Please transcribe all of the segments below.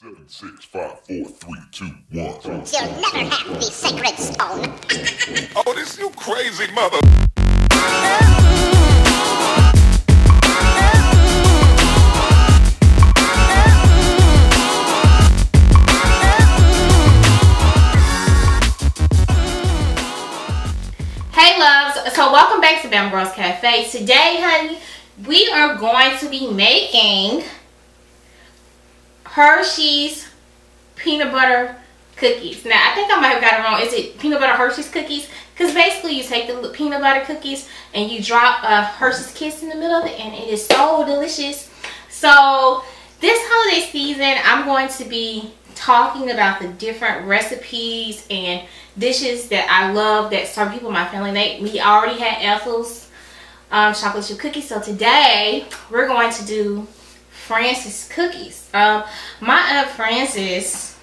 7, 6, 5, 4, 3, 2, 1. You'll never have the sacred stone. Oh, this you crazy mother. Hey loves, so welcome back to Bama Girls Cafe. Today, honey, we are going to be making Hershey's peanut butter cookies. Now, I think I might have got it wrong. Is it peanut butter Hershey's cookies? Because basically you take the peanut butter cookies and you drop a Hershey's Kiss in the middle of it, and it is so delicious. So this holiday season, I'm going to be talking about the different recipes and dishes that I love that certain people in my family make. We already had Ethel's chocolate chip cookies, so today we're going to do Francis cookies. My Aunt Francis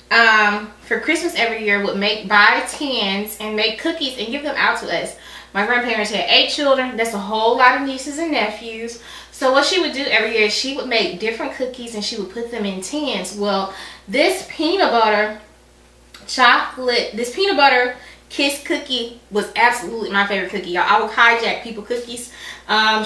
for Christmas every year would buy tins and make cookies and give them out to us. My grandparents had 8 children. That's a whole lot of nieces and nephews. So what she would do every year, she would make different cookies and she would put them in tins. Well, this peanut butter Kiss cookie was absolutely my favorite cookie, y'all. I would hijack people cookies.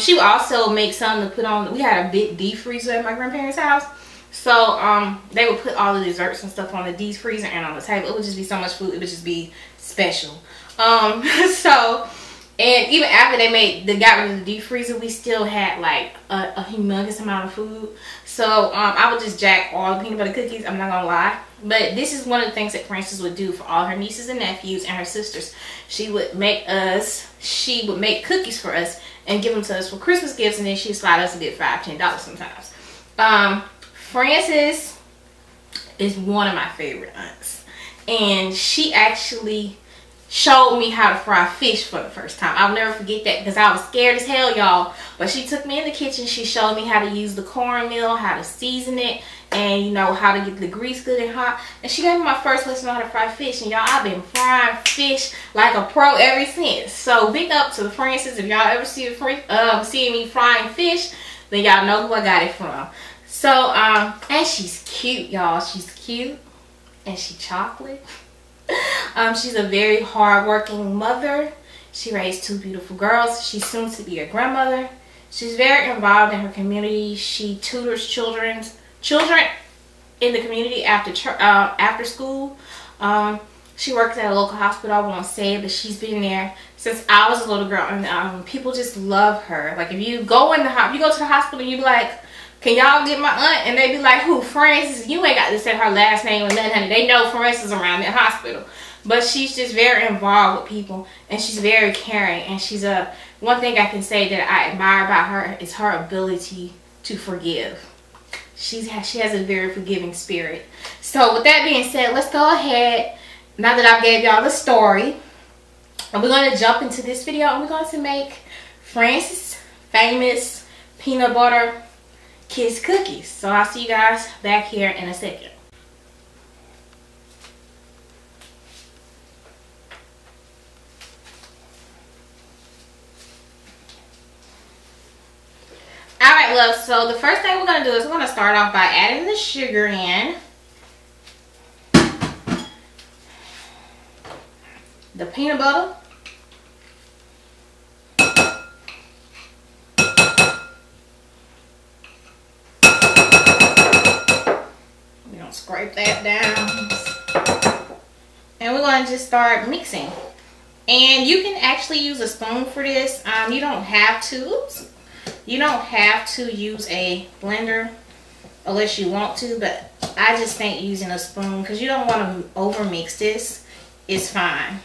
She would also make some to put on. We had a big deep freezer at my grandparents' house, so they would put all the desserts and stuff on the deep freezer and on the table. It would just be so much food. It would just be special. And even after they got rid of the deep freezer, we still had like a humongous amount of food. So I would just jack all the peanut butter cookies, I'm not gonna lie. But this is one of the things that Frances would do for all her nieces and nephews and her sisters. She would make cookies for us and give them to us for Christmas gifts, and then she'd slide us a good $5, $10 sometimes. Frances is one of my favorite aunts, and she actually showed me how to fry fish for the first time. I'll never forget that because I was scared as hell, y'all. But she took me in the kitchen. She showed me how to use the cornmeal, how to season it, and you know how to get the grease good and hot. And she gave me my first lesson on how to fry fish. And y'all, I've been frying fish like a pro ever since. So big up to the Frances. If y'all ever see me frying fish, then y'all know who I got it from. So and she's cute, y'all. She's cute and she's chocolate. She's a very hard-working mother. She raised 2 beautiful girls. She's soon to be a grandmother. She's very involved in her community. She tutors children in the community after school. She works at a local hospital. I won't say it, but she's been there since I was a little girl, and people just love her. Like if you go to the hospital and you be like, "Can y'all get my aunt?" And they be like, "Who? Frances?" You ain't got to say her last name or nothing, honey. They know Frances around that hospital. But she's just very involved with people, and she's very caring. And she's one thing I can say that I admire about her is her ability to forgive. She has a very forgiving spirit. So with that being said, let's go ahead. Now that I've gave y'all the story, and we're going to jump into this video, and we're going to make Frances' famous peanut butter Kiss cookies. So I'll see you guys back here in a second. Alright, love, so the first thing we're going to do is we're going to start off by adding the sugar in. The peanut butter. Scrape that down, and we're going to just start mixing. And you can actually use a spoon for this. You don't have to use a blender unless you want to, but I just think using a spoon, because you don't want to over mix this, is fine.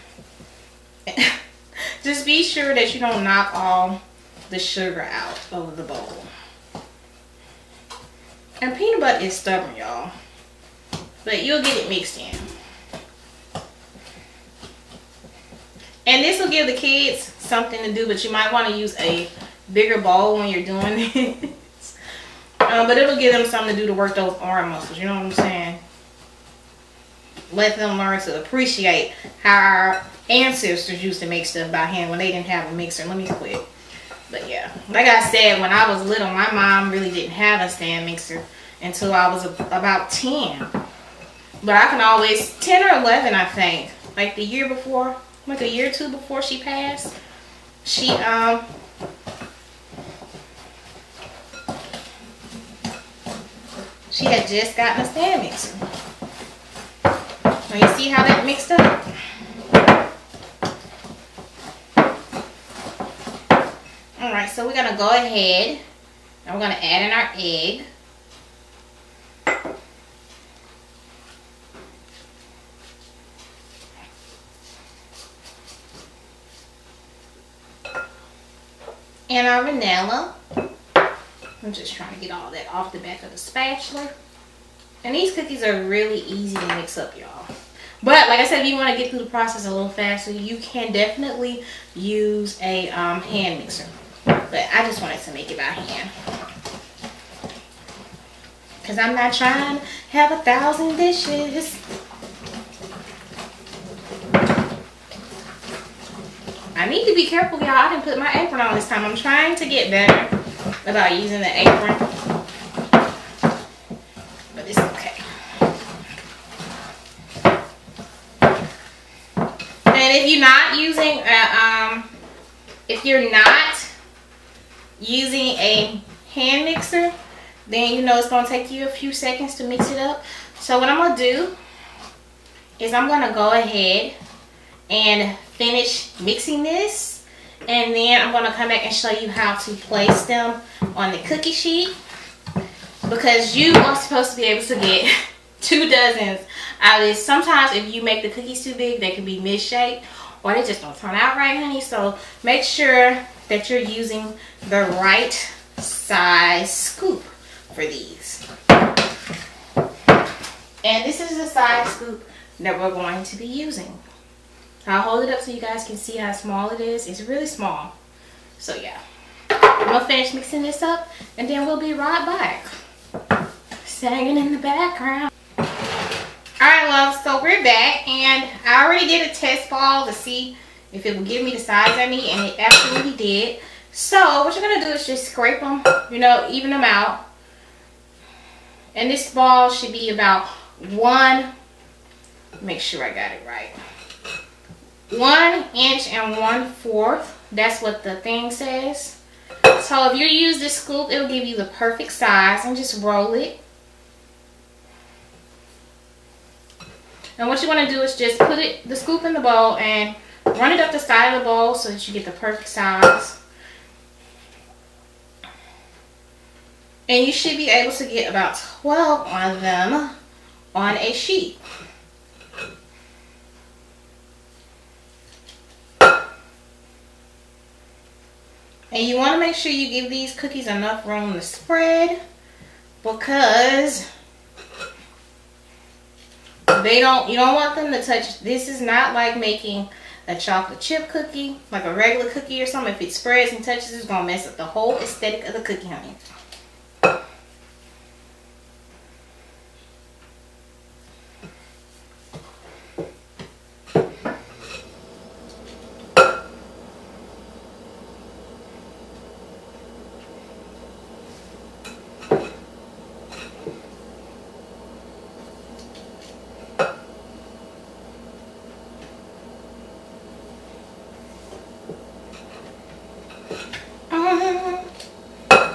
Just be sure that you don't knock all the sugar out of the bowl. And peanut butter is stubborn, y'all, but you'll get it mixed in. And this will give the kids something to do, but you might want to use a bigger bowl when you're doing this. But it'll give them something to do to work those arm muscles, you know what I'm saying? Let them learn to appreciate how our ancestors used to make stuff by hand when they didn't have a mixer. Let me quit. But yeah, like I said, when I was little, my mom really didn't have a stand mixer. until I was about 10. But I can always, 10 or 11 I think. Like the year before, like a year or two before she passed, she had just gotten a stand mixer. Now you see how that mixed up? Alright, so we're going to go ahead and we're going to add in our egg. And our vanilla. I'm just trying to get all that off the back of the spatula. And these cookies are really easy to mix up, y'all. But like I said, if you want to get through the process a little faster, you can definitely use a hand mixer. But I just wanted to make it by hand. Because I'm not trying to have 1,000 dishes. I need to be careful, y'all. I didn't put my apron on this time. I'm trying to get better about using the apron. But it's okay. And if you're not using a hand mixer, then you know it's gonna take you a few seconds to mix it up. So what I'm gonna do is I'm gonna go ahead and finish mixing this, and then I'm gonna come back and show you how to place them on the cookie sheet, because you are supposed to be able to get 2 dozens out of this. Sometimes if you make the cookies too big, they can be misshaped or they just don't turn out right, honey. So make sure that you're using the right size scoop for these. And this is the size scoop that we're going to be using. I'll hold it up so you guys can see how small it is. It's really small. So yeah, I'm gonna finish mixing this up and then we'll be right back. Singing in the background. Alright, love, so we're back, and I already did a test ball to see if it would give me the size I need, and it absolutely did. So what you're gonna do is just scrape them, you know, even them out. And this ball should be about make sure I got it right, 1 inch and 1/4. That's what the thing says. So if you use this scoop, it'll give you the perfect size, and just roll it. And what you want to do is just put the scoop in the bowl and run it up the side of the bowl so that you get the perfect size. And you should be able to get about 12 of them on a sheet. And you want to make sure you give these cookies enough room to spread, because you don't want them to touch. This is not like making a chocolate chip cookie, like a regular cookie or something. If it spreads and touches, it's gonna mess up the whole aesthetic of the cookie, honey.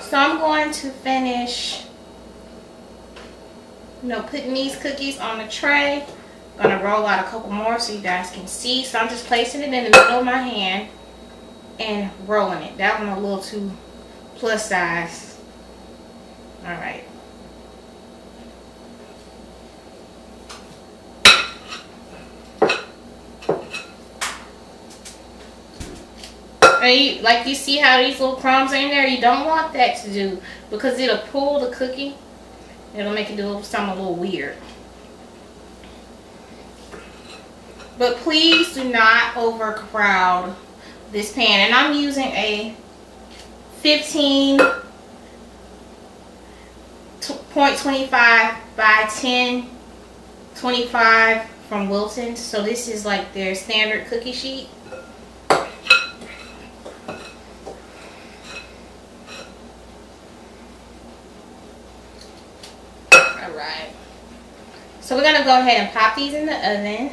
So I'm going to finish, putting these cookies on the tray. I'm going to roll out a couple more so you guys can see. So I'm just placing it in the middle of my hand and rolling it. That one a little too plus size. Alright. And like you see how these little crumbs are in there? You don't want that to do, because it'll pull the cookie. It'll make it do something a little weird. But please do not overcrowd this pan. And I'm using a 15.25 by 10.25 from Wilton. So this is like their standard cookie sheet. So we're gonna go ahead and pop these in the oven.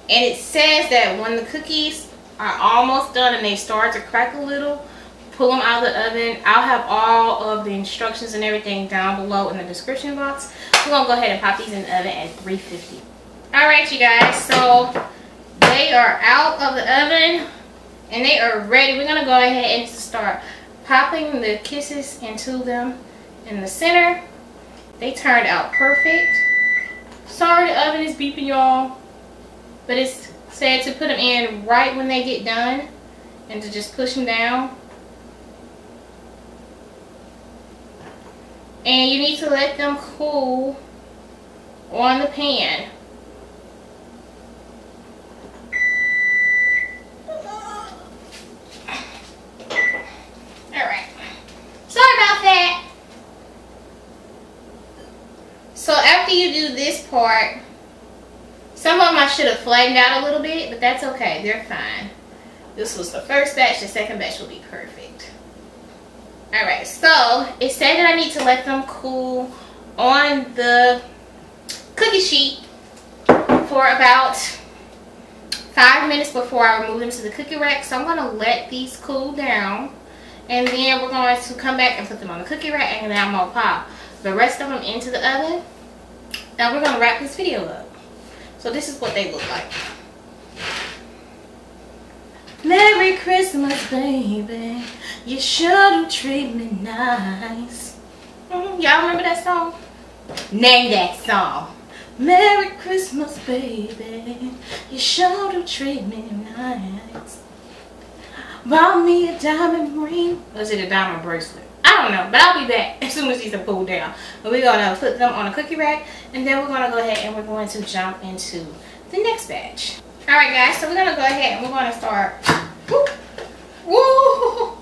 And it says that when the cookies are almost done and they start to crack a little, pull them out of the oven. I'll have all of the instructions and everything down below in the description box. We're gonna go ahead and pop these in the oven at 350. All right, you guys, so they are out of the oven and they are ready. We're gonna go ahead and start popping the kisses into them in the center. They turned out perfect. Sorry the oven is beeping, y'all, but it's said to put them in right when they get done and to just push them down. And you need to let them cool on the pan. Alright. Sorry about that. So after you do this part, some of them I should have flattened out a little bit, but that's okay. They're fine. This was the first batch. The second batch will be perfect. Alright, so it said that I need to let them cool on the cookie sheet for about 5 minutes before I remove them to the cookie rack. So I'm going to let these cool down. And then we're going to come back and put them on the cookie rack. And then I'm going to pop the rest of them into the oven. Now we're going to wrap this video up. So this is what they look like. Merry Christmas, baby. You sure do treat me nice. Y'all remember that song? Name that song. Merry Christmas, baby. You sure do treat me nice. Bought me a diamond ring. Or is it a diamond bracelet? I don't know, but I'll be back as soon as these are cooled down. But we're going to put them on a cookie rack. And then we're going to go ahead and we're going to jump into the next batch. Alright guys, so we're going to go ahead and we're going to start. Woo! Woo!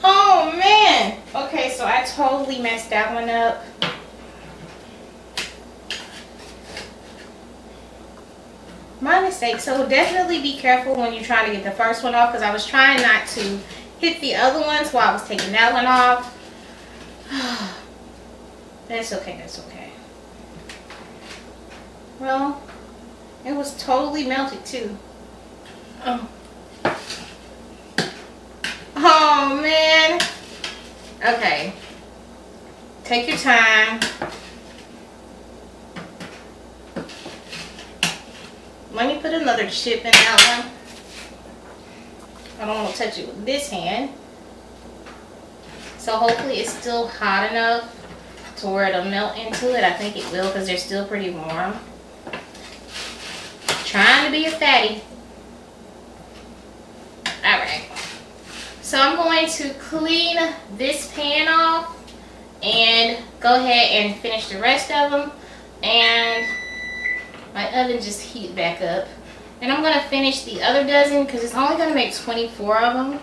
Oh man! Okay, so I totally messed that one up. My mistake. So definitely be careful when you're trying to get the first one off, because I was trying not to hit the other ones while I was taking that one off. That's okay, that's okay. Well, it was totally melted too. Oh man. Okay. Take your time. Let me put another chip in that one. I don't want to touch it with this hand. So hopefully it's still hot enough to where it'll melt into it. I think it will because they're still pretty warm. Trying to be a fatty. Alright. So I'm going to clean this pan off and go ahead and finish the rest of them. And my oven just heated back up. And I'm going to finish the other dozen because it's only going to make 24 of them.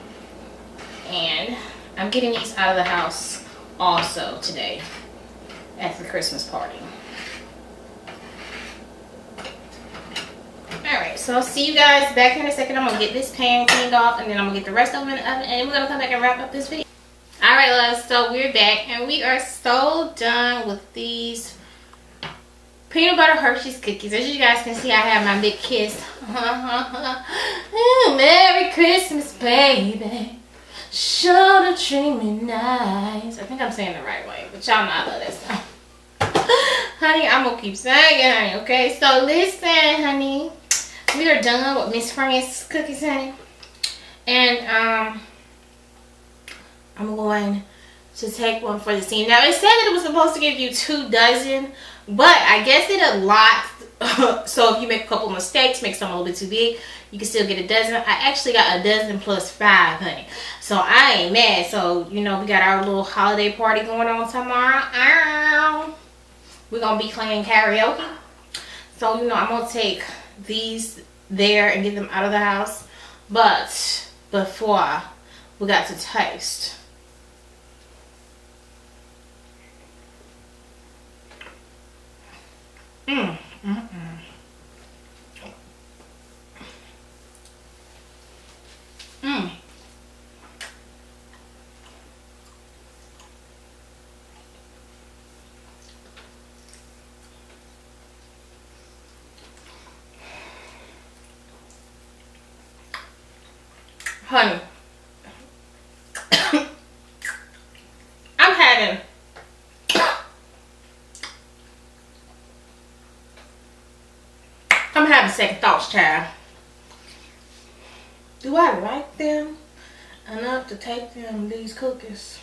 And I'm getting these out of the house also today at the Christmas party. Alright, so I'll see you guys back in a second. I'm going to get this pan cleaned off and then I'm going to get the rest of them in the oven. And we're going to come back and wrap up this video. Alright, loves, so we're back and we are so done with these peanut butter Hershey's cookies. As you guys can see, I have my big kiss. Ooh, Merry Christmas, baby. Sure to treat me nice. I think I'm saying the right way, but y'all know I love that song. Honey, I'm gonna keep singing, honey, okay? So listen, honey. We are done with Miss Francis cookies, honey. And I'm going to take one for the team. Now, it said that it was supposed to give you 2 dozen, but I guess it unlocked. So if you make a couple mistakes, make some a little bit too big, you can still get a dozen. I actually got a dozen plus 5, honey. So I ain't mad. So, you know, we got our little holiday party going on tomorrow. Ow. We're going to be playing karaoke. So, you know, I'm going to take these there and get them out of the house. But before we got to taste. Honey, I'm having second thoughts, child. Do I like them enough to take them these cookies?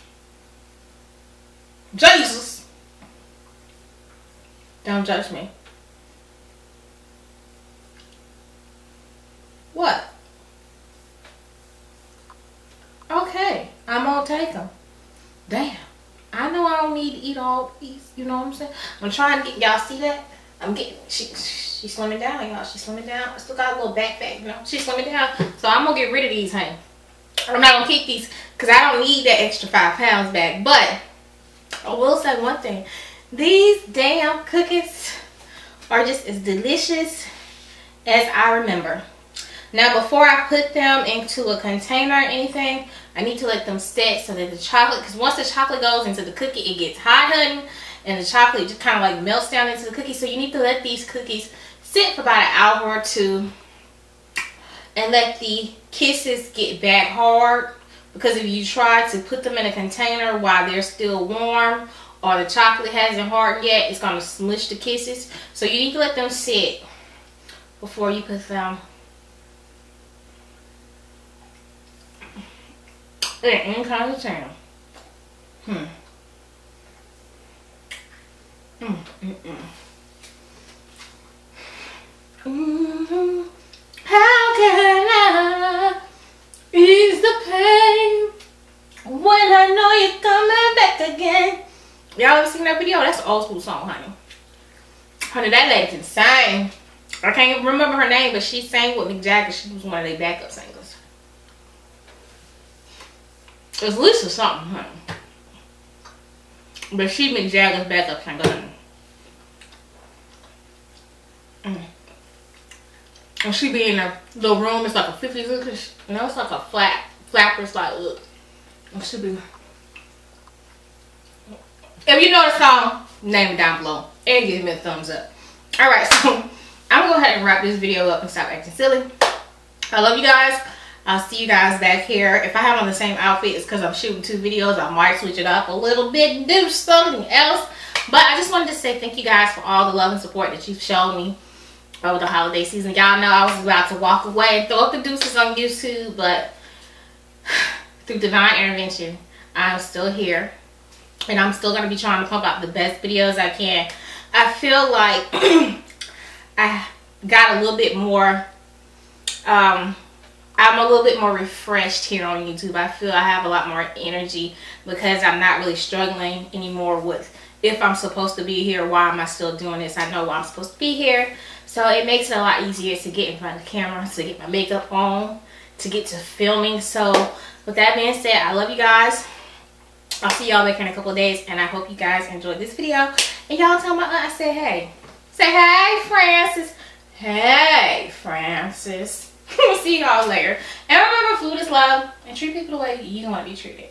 Jesus! Don't judge me. What? Okay, I'm gonna take them. Damn. I know I don't need to eat all these, you know what I'm saying? I'm trying to get, y'all see that? I'm getting, she's slimming down, y'all. She's slimming down. I still got a little backpack, you know? She's slimming down. So I'm gonna get rid of these, honey. I'm not gonna keep these because I don't need that extra 5 pounds back. But I will say one thing. These damn cookies are just as delicious as I remember. Now, before I put them into a container or anything, I need to let them set so that the chocolate, because once the chocolate goes into the cookie, it gets hot, honey, and the chocolate just kind of like melts down into the cookie. So you need to let these cookies sit for about an hour or two and let the kisses get back hard. Because if you try to put them in a container while they're still warm or the chocolate hasn't hardened yet, it's going to smush the kisses. So you need to let them sit before you put them in any kind of container. How can I ease the pain when I know you're coming back again? Y'all ever seen that video? That's an old school song, honey. Honey, that lady's insane. I can't even remember her name, but she sang with Mick Jagger. She was one of their backup singers. It's Lisa something, honey. But she Mick Jagger's backup singer, honey. And she be in a little room. It's like a 50s look. You know, it's like a flappers like look. And she be. If you know the song, name it down below and give me a thumbs up. Alright, so I'm gonna go ahead and wrap this video up and stop acting silly. I love you guys. I'll see you guys back here. If I have on the same outfit, it's because I'm shooting 2 videos. I might switch it up a little bit and do something else. But I just wanted to say thank you guys for all the love and support that you've shown me over the holiday season. Y'all know I was about to walk away and throw up the deuces on YouTube, but through divine intervention, I'm still here. And I'm still going to be trying to pump out the best videos I can. I feel like I got a little bit more, I'm a little bit more refreshed here on YouTube. I feel I have a lot more energy because I'm not really struggling anymore with if I'm supposed to be here, why am I still doing this? I know why I'm supposed to be here. So it makes it a lot easier to get in front of the camera, to get my makeup on, to get to filming. So with that being said, I love you guys. I'll see y'all back here in a couple of days, and I hope you guys enjoyed this video. And y'all tell my aunt I said hey. Say hey, Francis. Hey, Francis. We'll see y'all later. And remember, food is love, and treat people the way you want to be treated.